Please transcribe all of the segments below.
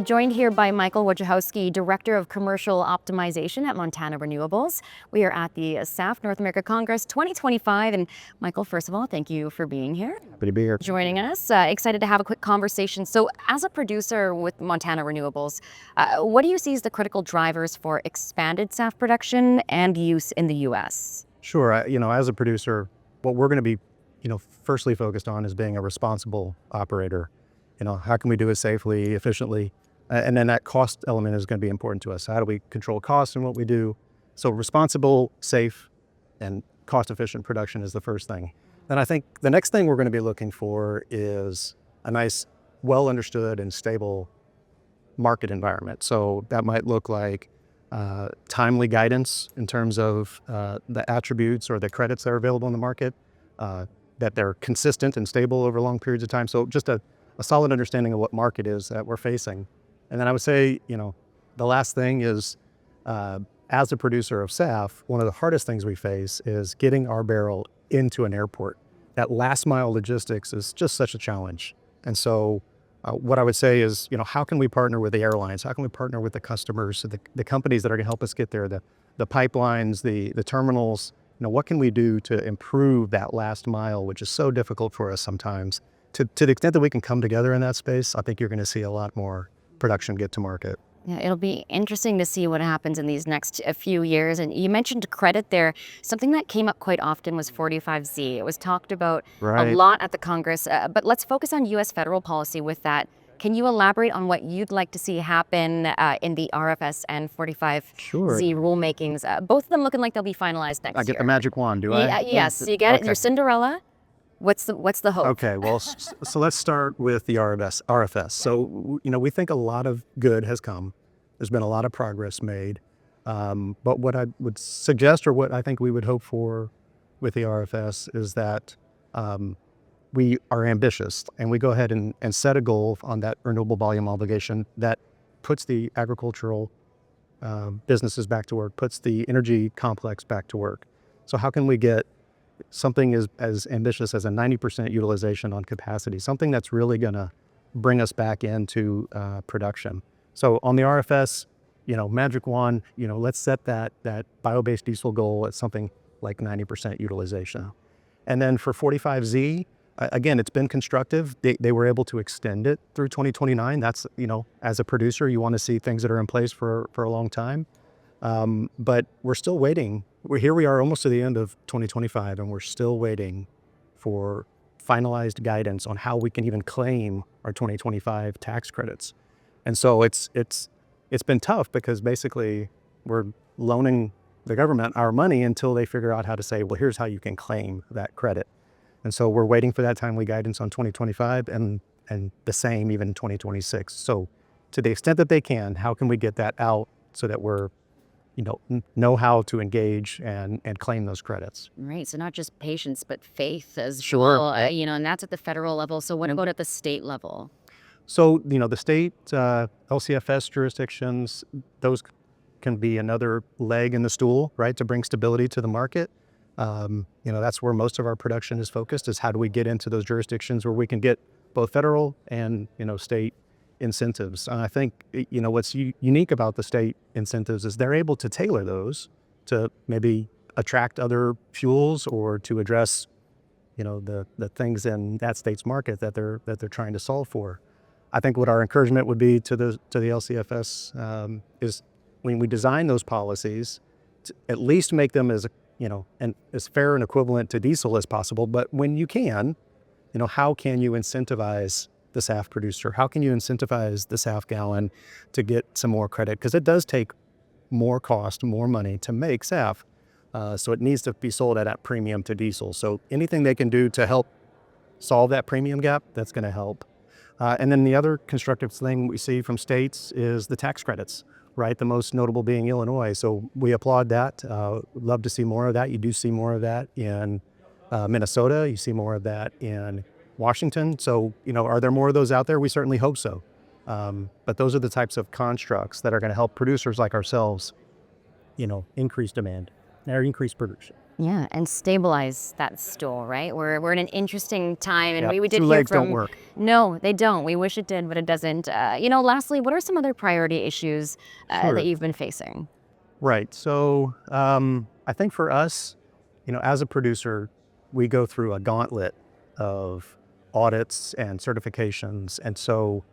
joined here by Michael Wojciechowski, Director of Commercial Optimization at Montana Renewables. We are at the SAF North America Congress 2025. And Michael, first of all, thank you for being here. Happy to be here. Joining us. Excited to have a quick conversation. So as a producer with Montana Renewables, what do you see as the critical drivers for expanded SAF production and use in the U.S.? Sure. As a producer, what we're going to be, firstly focused on is being a responsible operator. How can we do it safely, efficiently? And then that cost element is going to be important to us. How do we control costs in what we do? So responsible, safe, and cost-efficient production is the first thing. Then I think the next thing we're going to be looking for is a nice, well-understood and stable market environment. So that might look like timely guidance in terms of the attributes or the credits that are available in the market, that they're consistent and stable over long periods of time. So just a solid understanding of what market is that we're facing. And then I would say, the last thing is, as a producer of SAF, one of the hardest things we face is getting our barrel into an airport. That last mile logistics is just such a challenge. And so what I would say is, how can we partner with the airlines? How can we partner with the customers, the companies that are gonna help us get there, the pipelines, the terminals? What can we do to improve that last mile, which is so difficult for us sometimes? To the extent that we can come together in that space, I think you're going to see a lot more production get to market. Yeah, it'll be interesting to see what happens in these next few years. And you mentioned credit there. Something that came up quite often was 45Z. It was talked about a lot at the Congress, but let's focus on U.S. federal policy with that. Can you elaborate on what you'd like to see happen in the RFS and 45Z rulemakings? Both of them looking like they'll be finalized next year. I get the magic wand, do I? Yes, you get it. You're Cinderella. What's the hope? Okay, well, so let's start with the RFS. So, we think a lot of good has come. There's been a lot of progress made. But what I would suggest, or what I think we would hope for with the RFS, is that we are ambitious and we go ahead and set a goal on that renewable volume obligation that puts the agricultural businesses back to work, puts the energy complex back to work. So how can we get something as ambitious as a 90% utilization on capacity, something that's really going to bring us back into production? So on the RFS, magic wand, let's set that bio-based diesel goal at something like 90% utilization. And then for 45Z, again, it's been constructive. They were able to extend it through 2029. That's, as a producer, you want to see things that are in place for a long time. But we're still waiting. We are almost to the end of 2025, and we're still waiting for finalized guidance on how we can even claim our 2025 tax credits. And so it's been tough because basically we're loaning the government our money until they figure out how to say, well, here's how you can claim that credit. And so we're waiting for that timely guidance on 2025 and the same even in 2026. So to the extent that they can, how can we get that out so that we're know how to engage and claim those credits. Right. So not just patience, but faith as well. And that's at the federal level. So what about at the state level? So, the state LCFS jurisdictions, those can be another leg in the stool, right, to bring stability to the market. That's where most of our production is focused, is how do we get into those jurisdictions where we can get both federal and, state incentives. And I think, what's unique about the state incentives is they're able to tailor those to maybe attract other fuels or to address, the things in that state's market that they're trying to solve for. I think what our encouragement would be to the LCFS is when we design those policies, to at least make them as and as fair and equivalent to diesel as possible. But when you can, how can you incentivize the SAF producer? How can you incentivize the SAF gallon to get some more credit? Because it does take more cost, more money to make SAF. So it needs to be sold at that premium to diesel. So anything they can do to help solve that premium gap, that's going to help. And then the other constructive thing we see from states is the tax credits, right? The most notable being Illinois. So we applaud that. Love to see more of that. You do see more of that in Minnesota. You see more of that in Washington. So, are there more of those out there? We certainly hope so. But those are the types of constructs that are going to help producers like ourselves, increase demand or increase production. Yeah, and stabilize that stool, right? We're in an interesting time, and Yeah, we did two hear legs don't from. work. No, they don't. We wish it did, but it doesn't. Lastly, what are some other priority issues that Sure. you've been facing? Right. So I think for us, as a producer, we go through a gauntlet of audits and certifications. And so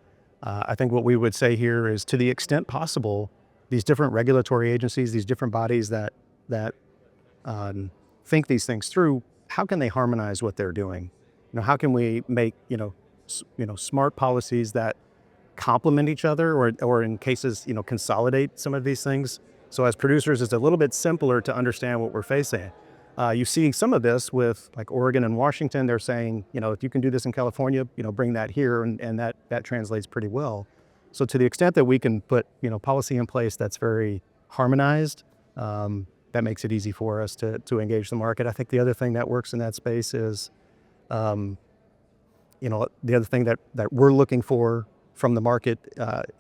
I think what we would say here is, to the extent possible, these different regulatory agencies, these different bodies that think these things through, how can they harmonize what they're doing? How can we make smart policies that complement each other, or in cases, consolidate some of these things. So as producers, it's a little bit simpler to understand what we're facing. You see some of this with like Oregon and Washington. They're saying, if you can do this in California, bring that here, and that translates pretty well. So to the extent that we can put, policy in place that's very harmonized, that makes it easy for us to engage the market. I think the other thing that works in that space is, um, the other thing that we're looking for from the market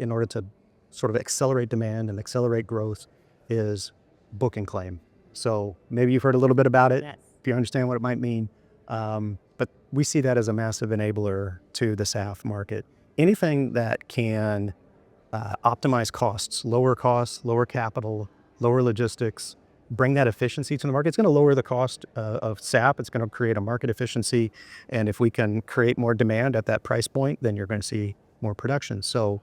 in order to sort of accelerate demand and accelerate growth is book and claim. So maybe you've heard a little bit about it, Yes. if you understand what it might mean. But we see that as a massive enabler to the SAF market. Anything that can optimize costs, lower capital, lower logistics, bring that efficiency to the market. It's going to lower the cost of SAP. It's going to create a market efficiency. And if we can create more demand at that price point, then you're going to see more production. So,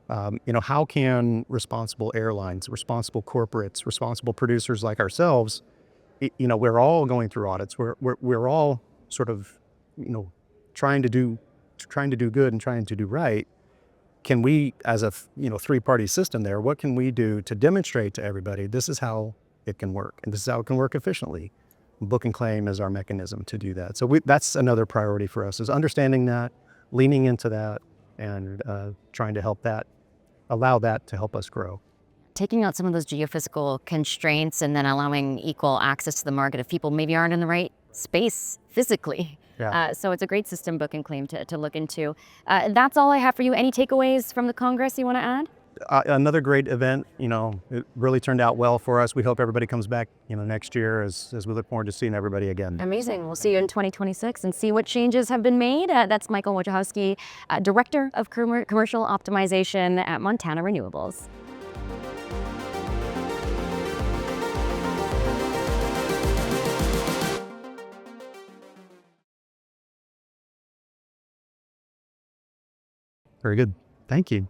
how can responsible airlines, responsible corporates, responsible producers like ourselves, we're all going through audits. We're all sort of, trying to do good and trying to do right. Can we, as a three-party system there, what can we do to demonstrate to everybody this is how it can work, and this is how it can work efficiently? Book and claim is our mechanism to do that. So that's another priority for us, is understanding that, leaning into that, and trying to allow that to help us grow. Taking out some of those geophysical constraints and then allowing equal access to the market if people maybe aren't in the right space physically. Yeah. So it's a great system, book and claim, to look into. That's all I have for you. Any takeaways from the Congress you want to add? Another great event. It really turned out well for us. We hope everybody comes back, next year, as we look forward to seeing everybody again. Amazing. We'll see you in 2026 and see what changes have been made. That's Michael Wojciechowski, Director of Commercial Optimization at Montana Renewables. Very good. Thank you.